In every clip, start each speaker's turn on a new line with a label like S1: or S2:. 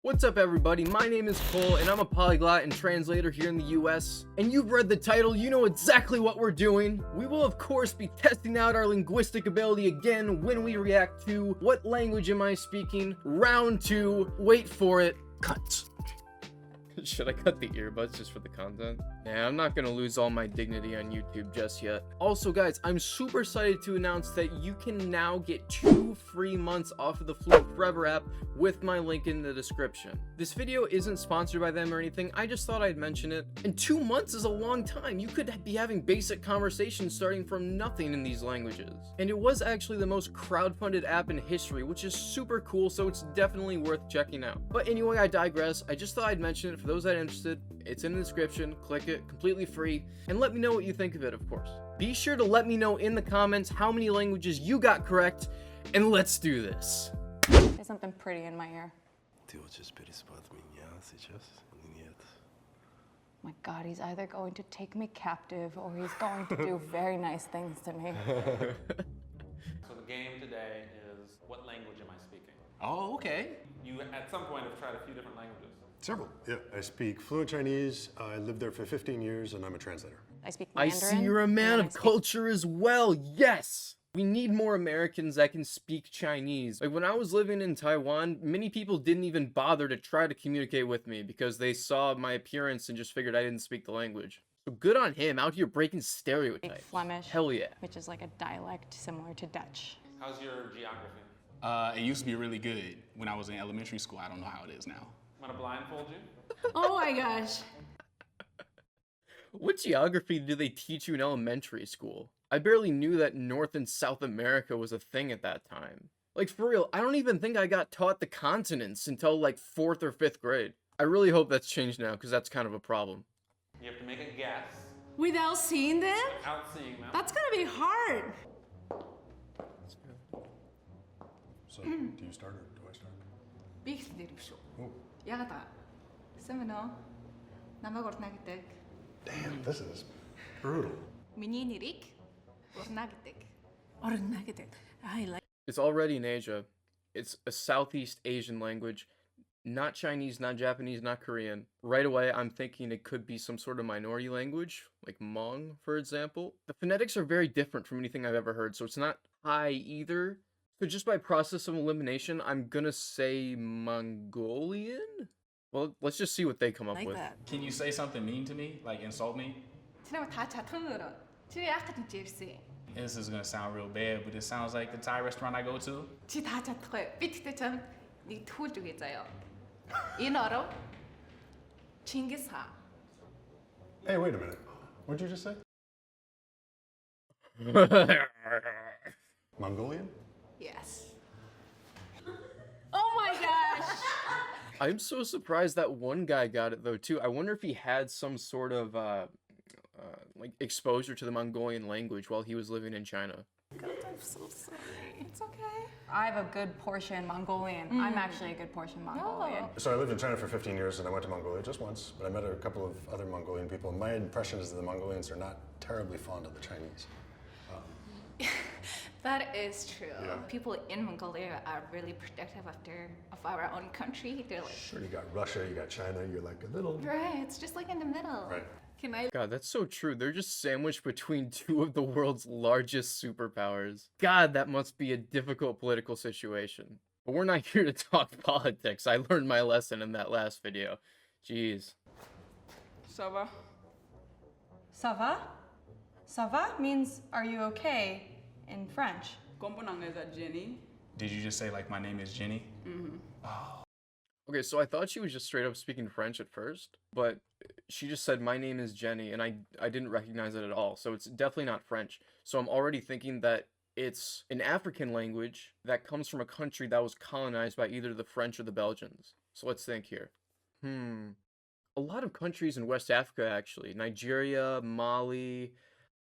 S1: What's up everybody, my name is Cole and I'm a polyglot and translator here in the US. And you've read the title, you know exactly what we're doing. We will of course be testing out our linguistic ability again when we react to What Language Am I Speaking? Round 2, wait for it, cut. Should I cut the earbuds just for the content? Yeah, I'm not gonna lose all my dignity on YouTube just yet. Also guys, I'm super excited to announce that you can now get 2 free months off of the Fluent Forever app with my link in the description. This video isn't sponsored by them or anything, I just thought I'd mention it. And 2 months is a long time. You could be having basic conversations starting from nothing in these languages. And it was actually the most crowdfunded app in history, which is super cool, so it's definitely worth checking out. But anyway, I digress. I just thought I'd mention it for those that are interested. It's in the description, click it, completely free, and let me know what you think of it, of course. Be sure to let me know in the comments how many languages you got correct, and let's do this.
S2: There's something pretty in my ear. My God, he's either going to take me captive or he's going to do very nice things to me.
S3: So the game today is, what language am I speaking?
S4: Oh, okay.
S3: You at some point have tried a few different languages.
S5: Several, yeah. I speak fluent Chinese. I lived there for 15 years and I'm a translator.
S2: I speak
S1: I
S2: Mandarin.
S1: see you're a man
S2: and
S1: of
S2: I speak-
S1: culture as well, yes! We need more Americans that can speak Chinese. Like when I was living in Taiwan, many people didn't even bother to try to communicate with me because they saw my appearance and just figured I didn't speak the language. So good on him, out here breaking stereotypes.
S2: Flemish.
S1: Hell yeah.
S2: Which is like a dialect similar to Dutch.
S3: How's your geography?
S4: It used to be really good when I was in elementary school. I don't know how it is now.
S3: I'm gonna blindfold you.
S2: Oh my gosh.
S1: What geography do they teach you in elementary school? I barely knew that North and South America was a thing at that time. Like for real, I don't even think I got taught the continents until like 4th or 5th grade. I really hope that's changed now because that's kind of a problem.
S3: You have to make a guess
S6: Without seeing them?
S3: without seeing them.
S6: That's gonna be hard.
S5: So, do you start or do I start?
S6: Би их 내립쇼.
S5: Oh,
S6: Ягаад аа? Сэмэнэ. Намайг урдна гэдэг.
S5: damn, this is brutal.
S6: Миний нэрийг урдна гэдэг. Урдна гэдэг. I like.
S1: It's already in Asia. It's a Southeast Asian language. Not Chinese, not Japanese, not Korean. Right away, I'm thinking it could be some sort of minority language, like Hmong, for example. The phonetics are very different from anything I've ever heard, so it's not Thai either. So just by process of elimination, I'm gonna say Mongolian? Well, let's just see what they come up
S6: Like
S1: with.
S6: that.
S4: Can you say something mean to me? Like insult me?
S6: Чи намайг та чадхан өөрөө. Чи яах гэж энэ ирсэн?
S4: This is gonna sound real bad, but it sounds like the Thai restaurant I go to.
S6: Чи та чадахгүй. Би тэгтээ чамд нэг төхүүлж өгье заяа. Энэ оров Чингис хаан.
S5: Hey, wait a minute. What'd you just say? Mongolian?
S6: Yes. Oh my gosh.
S1: I'm so surprised that one guy got it though too. I wonder if he had some sort of like exposure to the Mongolian language while he was living in China.
S6: God, I'm so sorry. It's okay.
S2: I have a good portion Mongolian. I'm actually a good portion Mongolian.
S5: So I lived in China for 15 years and I went to Mongolia just once, but I met a couple of other Mongolian people. My impression is that the Mongolians are not terribly fond of the Chinese.
S6: That is true.
S5: Yeah.
S6: People in Mongolia are really protective of our own country. They're like,
S5: Sure, you got Russia, you got China, you're like a little...
S6: right, it's just like in the middle.
S5: Right.
S6: Can I?
S1: God, that's so true. They're just sandwiched between two of the world's largest superpowers. God, that must be a difficult political situation. But we're not here to talk politics. I learned my lesson in that last video. Jeez.
S6: Ça va?
S2: Ça va? Ça va means are you okay in French.
S4: Did you just say like my name is Jenny?
S1: Okay, so I thought she was just straight up speaking French at first, but she just said, my name is Jenny, and I didn't recognize it at all, so it's definitely not French. So I'm already thinking that it's an African language that comes from a country that was colonized by either the French or the Belgians. So let's think here. A lot of countries in West Africa, actually. Nigeria, Mali,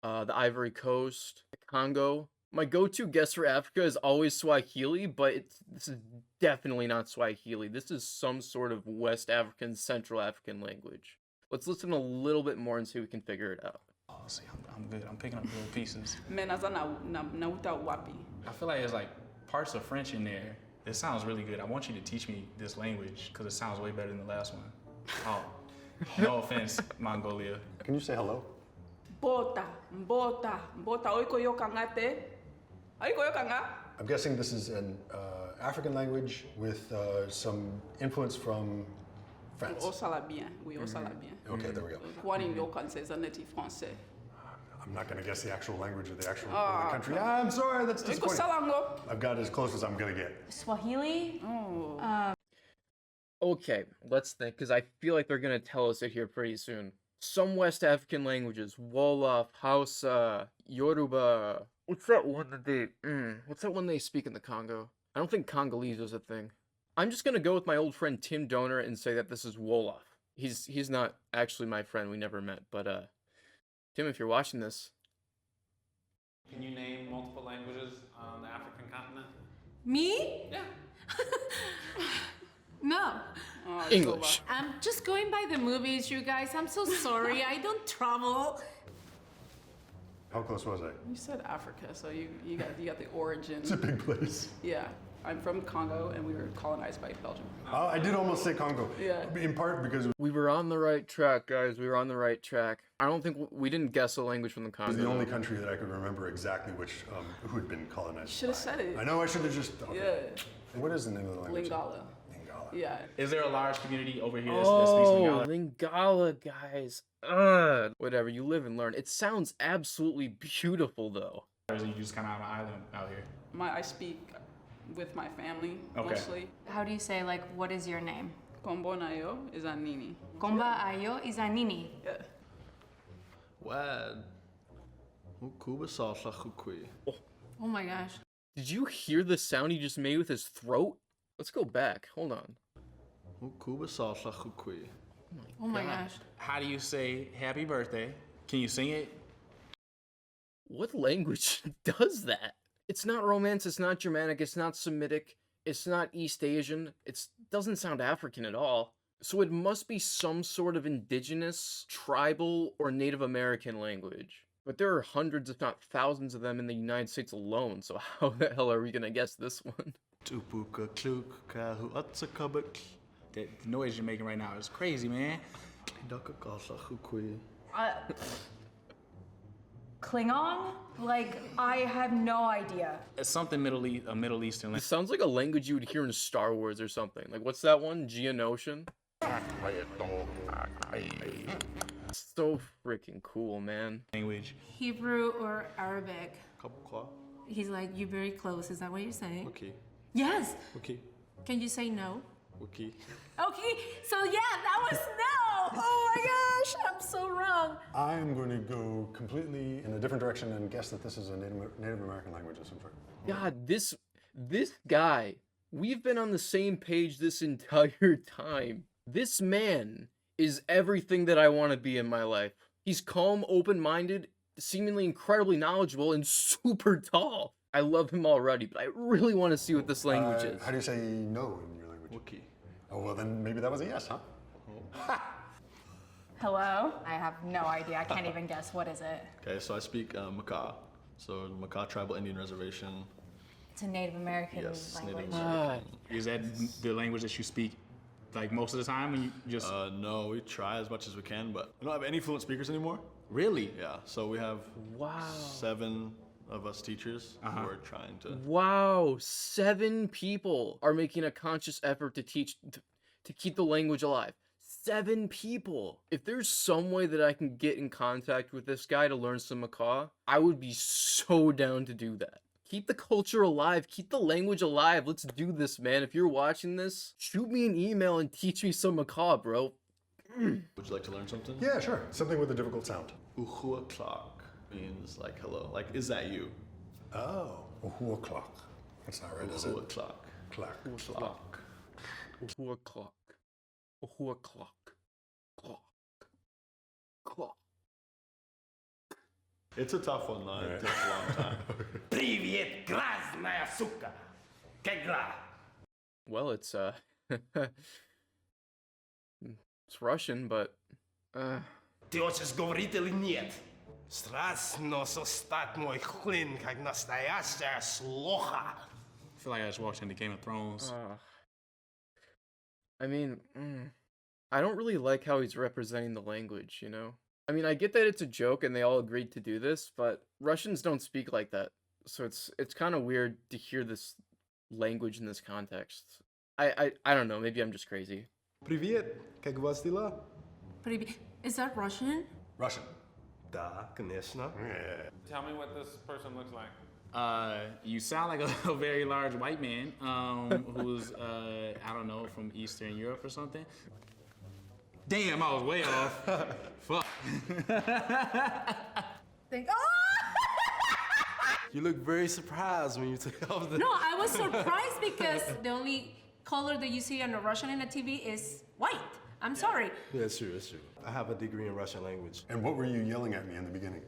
S1: the Ivory Coast, the Congo. My go-to guess for Africa is always Swahili, but this is definitely not Swahili. This is some sort of West African, Central African language. Let's listen a little bit more and see if we can figure it out.
S4: Oh, see, I'm good. I'm picking up little pieces.
S7: Menaza na uta wapi.
S4: I feel like there's like parts of French in there, It sounds really good. I want you to teach me this language because it sounds way better than the last one. Oh, no offense, Mongolia.
S5: Can you say hello?
S7: Bota, bota, bota. Oiko yo kangate. Oiko yo kanga.
S5: I'm guessing this is an African language with some influence from France.
S7: On sala bien. Oui, on sala bien.
S5: Okay, there we go.
S7: Kwani yo kan c'est natif français.
S5: I'm not going to guess the actual language of the actual of the country. I'm sorry, that's
S7: Oiko
S5: disappointing.
S7: salango.
S5: I've got as close as I'm going to get.
S2: Swahili?
S7: Oh.
S1: Okay, let's think, because I feel like they're gonna tell us it here pretty soon. Some West African languages: Wolof, Hausa, Yoruba. What's that one they speak in the Congo? I don't think Congolese is a thing. I'm just gonna go with my old friend Tim Donor and say that this is Wolof. He's not actually my friend. We never met, but Tim, if you're watching this,
S3: Can you name multiple languages on the African continent?
S6: Me?
S3: Yeah.
S6: No.
S7: Oh,
S1: English.
S6: I'm just going by the movies, you guys. I'm so sorry. I don't travel.
S5: How close was I?
S7: You said Africa, so you got the origin.
S5: It's a big place.
S7: Yeah. I'm from Congo, and we were colonized by Belgium.
S5: Oh, I did almost say Congo.
S7: Yeah.
S5: In part because it
S1: we were on the right track, guys. We were on the right track. I don't think we didn't guess a language from the Congo.
S5: was the only country that I could remember exactly who had been colonized.
S7: Should have said it.
S5: I know I should have just. Okay.
S7: Yeah.
S5: And what is the name of the language?
S7: Lingala.
S5: Lingala.
S7: Yeah.
S4: Is there a large community over here that speaks
S1: Oh,
S4: Lingala?
S1: Lingala, guys. Whatever, you live and learn. It sounds absolutely beautiful, though.
S4: Or is you just kind of on an island out here?
S7: I speak with my family
S4: Okay.
S7: mostly.
S2: How do you say, like, what is your name?
S7: Kombo nayo is Anini.
S2: Gomba ayo izanini.
S7: Yeah.
S8: Wad. Ukuba salsa kukui.
S2: Oh my gosh.
S1: Did you hear the sound he just made with his throat? Let's go back. Hold on.
S8: Ukuba salsa kukui.
S2: Oh my gosh.
S4: How do you say happy birthday? Can you sing it?
S1: What language does that? It's not Romance, it's not Germanic, it's not Semitic, it's not East Asian, it doesn't sound African at all. So it must be some sort of indigenous, tribal, or Native American language. But there are hundreds, if not thousands of them in the United States alone, so how the hell are we gonna guess this one?
S8: Tupuka kluk kahu atsakabak.
S4: The noise you're making right now is crazy, man.
S8: Daka salsa kukui.
S2: Klingon? Like, I have no idea.
S4: It's something a Middle Eastern
S1: It
S4: language.
S1: sounds like a language you would hear in Star Wars or something. Like, what's that one? Geonosian? So freaking cool, man.
S6: Hebrew or Arabic?
S8: Kapukwa.
S6: He's like, you're very close. Is that what you're saying?
S8: Wiki.
S6: Yes.
S8: Wiki.
S6: Can you say no?
S8: Wiki.
S6: Okay, so yeah, that was no. Oh my gosh, I'm so wrong.
S5: I'm going to go completely in a different direction and guess that this is a Native American language of some sort.
S1: God, this guy, we've been on the same page this entire time. This man is everything that I want to be in my life. He's calm, open-minded, seemingly incredibly knowledgeable, and super tall. I love him already, but I really want to see what this language is.
S5: How do you say no in your language?
S8: Wiki.
S5: Oh, well, then maybe that was a yes, huh?
S2: Hello? I have no idea. I can't even guess. What is it?
S8: Okay, so I speak Makah. So Makah Tribal Indian Reservation.
S2: It's a Native American
S8: Yes,
S2: language.
S8: Native American.
S4: Is that the language that you speak, like, most of the time when you just...
S8: No, we try as much as we can, but we don't have any fluent speakers anymore.
S4: Really?
S8: Yeah, so we have
S1: Wow.
S8: 7 of us teachers who are trying to.
S1: Wow, 7 people are making a conscious effort to keep the language alive. 7 people. If there's some way that I can get in contact with this guy to learn some Makah, I would be so down to do that. Keep the culture alive. Keep the language alive. Let's do this, man. If you're watching this, shoot me an email and teach me some Makah, bro.
S8: Would you like to learn something?
S5: Yeah, sure. Something with a difficult sound.
S8: Uhua clock means like hello. Like, is that you?
S5: Oh, a clock. That's not right, is it?
S8: Uhua clock.
S5: Clock.
S8: Clock.
S1: 4 o'clock. 4 o'clock. Clock. Clock.
S8: It's a tough one, though. It takes a long time.
S9: Привет, красная сука! Кегла!
S1: Well, it's it's Russian, but
S9: Ты хочешь говорить или нет? Страстно состать мой клин, как настоящая слуха.
S4: feel like I just walked into Game of Thrones.
S1: I mean, I don't really like how he's representing the language, you know? I mean, I get that it's a joke and they all agreed to do this, but Russians don't speak like that. So it's kind of weird to hear this language in this context. I don't know, maybe I'm just crazy.
S9: Привет, как вас дела?
S2: Is that Russian?
S5: Russian.
S9: Да, конечно.
S3: Tell me what this person looks like.
S4: You sound like a very large white man who's, I don't know, from Eastern Europe or something. Damn, I was way off. Fuck.
S9: You look very surprised when you take off the...
S2: No, I was surprised because the only color that you see on a Russian in a TV is white. I'm sorry.
S9: Yeah, it's true, it's true. I have a degree in Russian language.
S5: And what were you yelling at me in the beginning?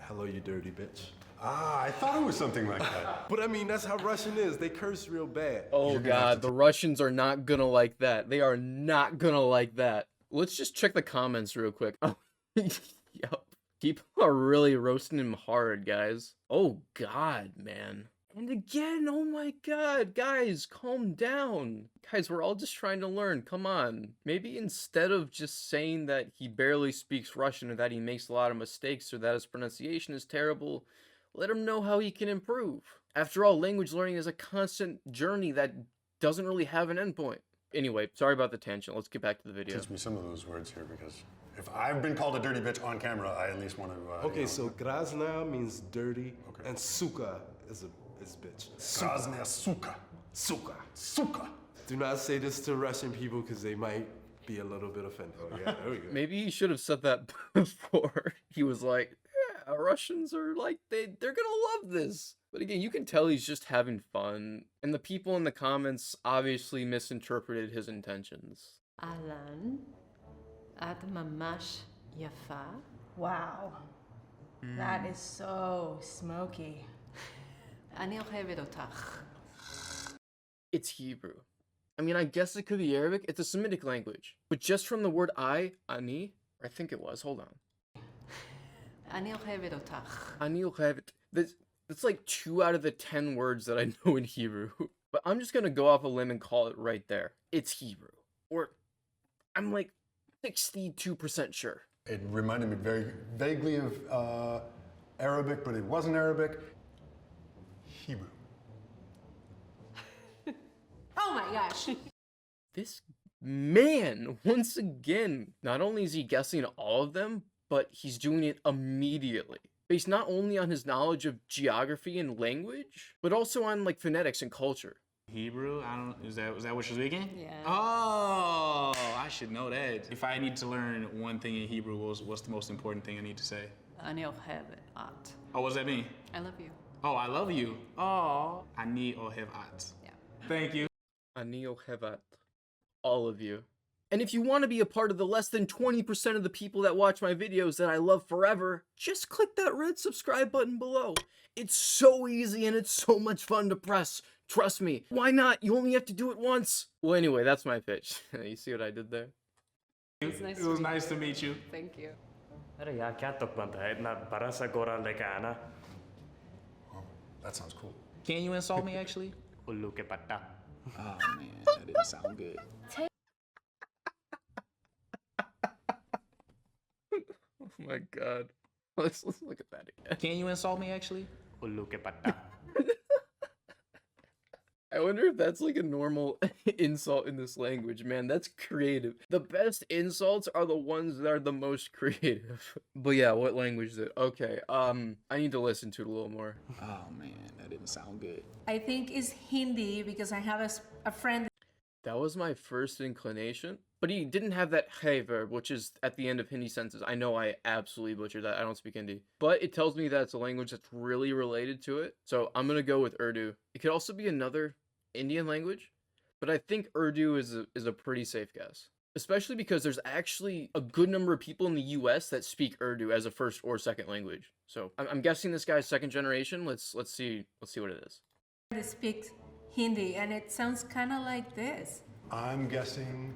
S9: Hello, you dirty bitch.
S5: Ah, I thought it was something like that.
S9: But I mean, that's how Russian is. They curse real bad.
S1: Oh god, the Russians are not gonna like that. They are not gonna like that. Let's just check the comments real quick. Oh, yup. People are really roasting him hard, guys. Oh god, man. And again, oh my god, guys, calm down. Guys, we're all just trying to learn, come on. Maybe instead of just saying that he barely speaks Russian or that he makes a lot of mistakes or that his pronunciation is terrible, let him know how he can improve. After all, language learning is a constant journey that doesn't really have an endpoint. Anyway, sorry about the tangent. Let's get back to the video.
S5: Teach me some of those words here, because if I've been called a dirty bitch on camera, I at least want to.
S9: Okay, so grazna means dirty, and suka is bitch.
S5: Krasnaya suka.
S9: Suka.
S5: Suka.
S9: Do not say this to Russian people because they might be a little bit offended. Oh, yeah, there we go.
S1: Maybe he should have said that before. He was like, yeah, Russians are like, they're gonna love this. But again, you can tell he's just having fun. And the people in the comments obviously misinterpreted his intentions.
S6: Alan, at mamash yafa.
S2: Wow. That is so smoky.
S6: אני אוהבת אותך.
S1: It's Hebrew. I mean, I guess it could be Arabic. It's a Semitic language. But just from the word ani, or I think it was, hold on.
S6: אני אוהבת אותך.
S1: Ani ohevet. That's like 2 out of the 10 words that I know in Hebrew. But I'm just gonna go off a limb and call it right there. It's Hebrew. Or I'm like 62% sure.
S5: It reminded me very vaguely of Arabic, but it wasn't Arabic. Hebrew.
S2: Oh my gosh.
S1: This man, once again, not only is he guessing all of them, but he's doing it immediately. Based not only on his knowledge of geography and language, but also on like phonetics and culture.
S4: Hebrew? Is that what you're speaking?
S6: Yeah.
S4: Oh, I should know that. If I need to learn one thing in Hebrew, what's the most important thing I need to say?
S6: אני אוהבת את.
S4: Oh, what does that mean?
S6: I love you.
S4: Oh, I love you. Oh, ani ohev at.
S6: Yeah.
S4: Thank you.
S1: Ani ohevat. All of you. And if you want to be a part of the less than 20% of the people that watch my videos that I love forever, just click that red subscribe button below. It's so easy and it's so much fun to press. Trust me. Why not? You only have to do it once. Well, anyway, that's my pitch. You see what I did there?
S6: It
S4: was nice to meet you.
S6: Thank you.
S9: अरे यार क्या तुक बनता है इतना बड़ा सा गोरा लेके आना
S5: Oh, that sounds cool.
S4: Can you insult me, actually?
S9: उल्लू के पट्टा
S4: Oh, man, that didn't sound good.
S1: Oh my god. Let's look at that again.
S4: Can you insult me, actually?
S9: उल्लू के पट्टा
S1: I wonder if that's like a normal insult in this language. Man, that's creative. The best insults are the ones that are the most creative. But yeah, what language is it? Okay, I need to listen to it a little more.
S4: Oh, man, that didn't sound good.
S2: I think it's Hindi because I have a friend.
S1: That was my first inclination. But he didn't have that hey verb, which is at the end of Hindi sentences. I know I absolutely butchered that. I don't speak Hindi. But it tells me that it's a language that's really related to it. So I'm going to go with Urdu. It could also be another Indian language. But I think Urdu is a pretty safe guess. Especially because there's actually a good number of people in the US that speak Urdu as a first or second language. So I'm guessing this guy's second generation. Let's see what it is.
S2: That speaks Hindi and it sounds kind of like this.
S5: I'm guessing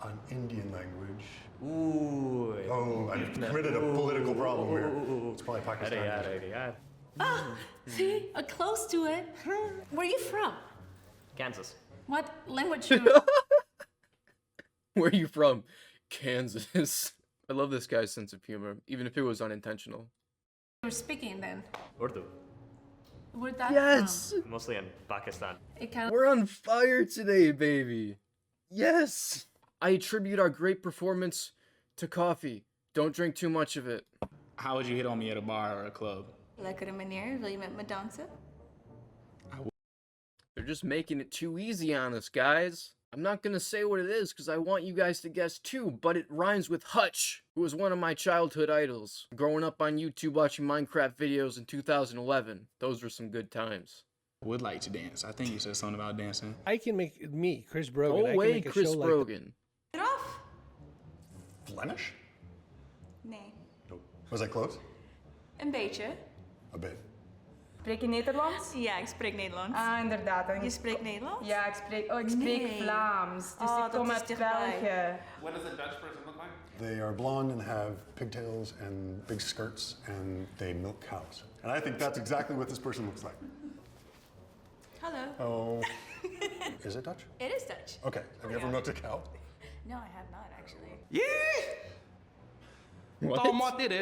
S5: an Indian language.
S9: Ooh.
S5: Oh, I've committed a political problem here. It's probably
S9: अरे
S5: Pakistan.
S9: यार अरे यार
S2: Ah, see, close to it. Where are you from?
S10: Kansas.
S2: What language you
S1: Where are you from? Kansas. I love this guy's sense of humor, even if it was unintentional.
S2: were speaking then?
S10: Urdu.
S2: Where that
S1: Yes!
S10: Mostly in Pakistan.
S2: from? It kind of
S1: We're on fire today, baby. Yes! I attribute our great performance to coffee. Don't drink too much of it.
S4: How would you hit on me at a bar or a club?
S6: Lekkere meneer, wil je met me dansen?
S1: They're just making it too easy on us, guys. I'm not gonna say what it is because I want you guys to guess too, but it rhymes with Hutch, who was one of my childhood idols. Growing up on YouTube watching Minecraft videos in 2011. Those were some good times.
S4: Would like to dance. I think you said something about dancing.
S11: I can make me, Chris Brogan.
S1: Go
S11: I can
S1: away,
S11: make a
S1: Chris
S11: show like
S1: Brogan.
S6: Eraf?
S5: Flemish?
S6: Nee.
S5: Nope. Was that close?
S6: Een beetje.
S5: A bit.
S12: Spreek je Nederlands?
S6: Ja, ik spreek Nederlands.
S12: Ah, inderdaad. En
S6: Je spreekt Nederlands?
S12: Ja, ik spreek
S6: Nee.
S12: Vlaams. Dus
S6: Oh,
S12: ik
S6: dat
S12: kom
S6: is
S12: uit
S6: dichtbij.
S12: België.
S3: What does a Dutch person look like?
S5: They are blonde and have pigtails and big skirts, and they milk cows. And I think that's exactly what this person looks like.
S6: Hallo.
S5: Oh. Is it Dutch?
S6: It is Dutch.
S5: Okay. Have you ever milked a cow?
S6: No, I have not actually.
S1: What?
S9: តមកទៀតទេ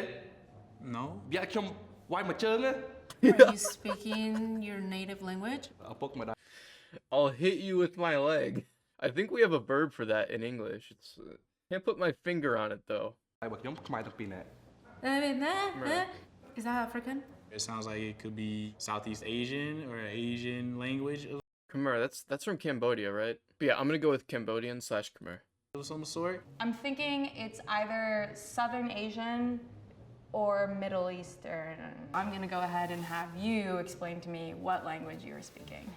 S4: No.
S9: វាខ្ញុំវាយមួយជើងណា
S2: Are you speaking your native language?
S9: ឪពុកមកដល់
S1: I'll hit you with my leg. I think we have a verb for that in English. It's can't put my finger on it though.
S9: ហើយបើខ្ញុំខ្មែរទាំងពីរណែ
S2: Is that African?
S4: It sounds like it could be Southeast Asian or an Asian language
S1: Khmer, that's from Cambodia, right? But yeah, I'm gonna go with Cambodian/Khmer.
S4: of some sort.
S12: I'm thinking it's either Southern Asian or Middle Eastern. I'm gonna go ahead and have you explain to me what language you were speaking.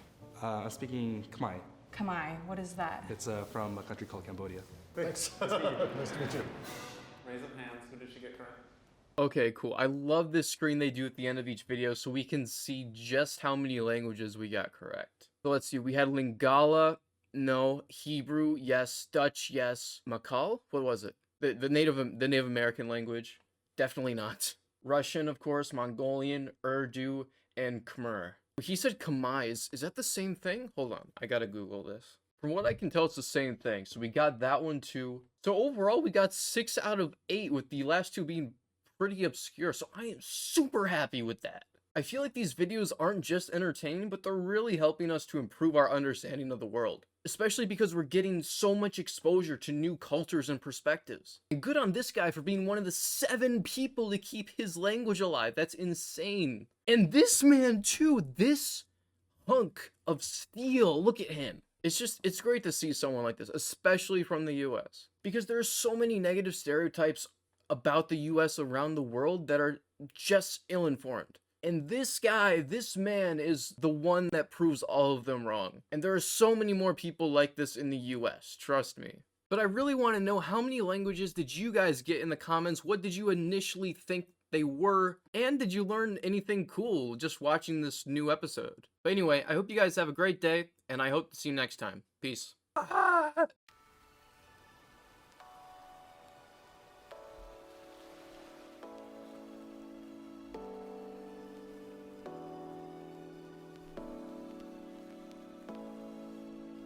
S9: I'm speaking Khmer.
S12: Khmer, what is that?
S9: It's from a country called Cambodia.
S5: Thanks. Nice to meet you.
S3: Raise of hands. Who did she get correct?
S1: Okay, cool. I love this screen they do at the end of each video so we can see just how many languages we got correct. So let's see. We had Lingala, no. Hebrew, yes. Dutch, yes. Makal? What was it? The Native American language? Definitely not. Russian, of course. Mongolian, Urdu, and Khmer. He said Khmer. Is that the same thing? Hold on. I gotta Google this. From what I can tell, it's the same thing. So we got that one too. So overall, we got 6 out of 8 with the last two being pretty obscure. So I am super happy with that. I feel like these videos aren't just entertaining, but they're really helping us to improve our understanding of the world. Especially because we're getting so much exposure to new cultures and perspectives. And good on this guy for being one of the 7 people to keep his language alive. That's insane. And this man too, this hunk of steel, look at him. It's great to see someone like this, especially from the US. Because there are so many negative stereotypes about the US around the world that are just ill-informed. And this guy, this man is the one that proves all of them wrong. And there are so many more people like this in the US, trust me. But I really want to know, how many languages did you guys get in the comments? What did you initially think they were? And did you learn anything cool just watching this new episode? But anyway, I hope you guys have a great day, and I hope to see you next time. Peace.